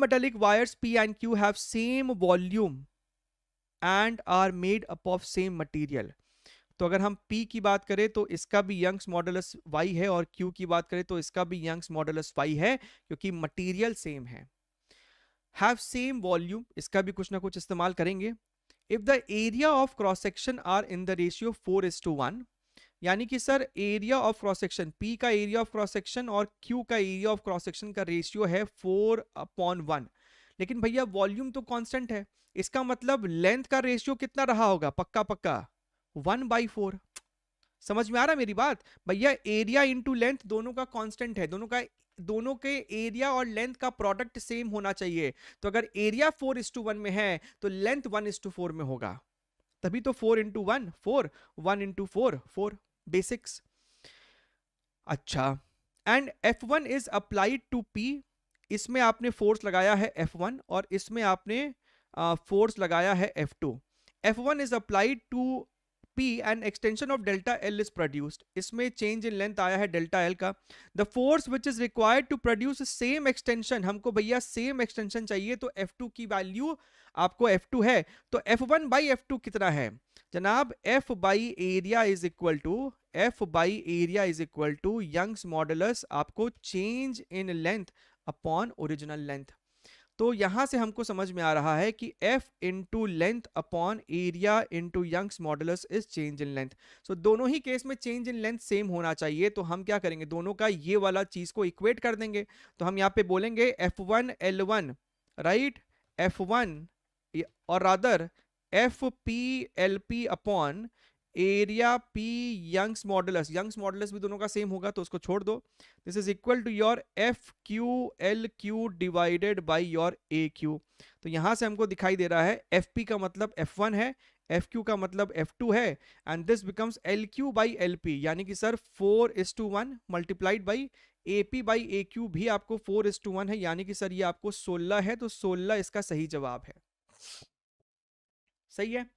metallic wires P and Q have same volume and are made up of same material. तो अगर हम P की बात करें तो इसका भी यंग्स मॉडुलस Y है, और Q की बात करें तो इसका भी यंग्स मॉडुलस Y है, क्योंकि मटेरियल सेम है. हैव सेम वॉल्यूम, इसका भी कुछ ना कुछ इस्तेमाल करेंगे. If the area of cross section are in the ratio 4:1, यानी कि sir area of cross section, P का एरिया ऑफ क्रॉस सेक्शन और Q का एरिया ऑफ क्रॉस सेक्शन का रेशियो है 4:1, लेकिन भैया वॉल्यूम तो कांस्टेंट है, इसका मतलब लेंथ का रेशियो कितना रहा होगा, पक्का पक्का 1/4. समझ में आ रहा है मेरी बात भैया? एरिया इंटू लेंथ दोनों का कांस्टेंट है, दोनों के एरिया और लेंथ का प्रोडक्ट सेम होना चाहिए. तो अगर एरिया 4:1 में है तो लेंथ 1:4 में होगा, तभी तो 4 × 1 4, 1 × 4 4. बेसिक्स. अच्छा, and F1 is applied to P, इसमें आपने फोर्स लगाया है F1 और इसमें आपने फोर्स लगाया है F2. F1 is applied to P and extension of delta L is produced, इसमें चेंज इन लेंथ आया है डेल्टा L का. The force which is required to produce same extension, हमको भैया सेम एक्सटेंशन चाहिए, तो F2 की वैल्यू आपको F2 है, तो F1/F2 कितना है जनाब? F area is equal to Young's modulus आपको change in length upon original length. तो यहां से हमको समझ में आ रहा है कि F into length upon area into Young's modulus is change in length. So दोनों ही केस में चेंज इन लेंथ सेम होना चाहिए, तो हम क्या करेंगे, दोनों का ये वाला चीज को इक्वेट कर देंगे. तो हम यहाँ पे बोलेंगे F1L1, राइट, F1 और rather FP/LP upon area P Young's modulus, Young's modulus भी दोनों का सेम होगा तो उसको छोड़ दो. This is equal to your FQ/LQ divided by your AQ. तो यहां से हमको दिखाई दे रहा है FP का मतलब F1 है, FQ का मतलब F2 है, एंड दिस बिकम्स LQ/LP, यानी कि सर 4:1 मल्टीप्लाइड बाई AP/AQ भी आपको 4:1 है, यानी कि सर ये आपको 16 है, तो 16 इसका सही जवाब है. सही है.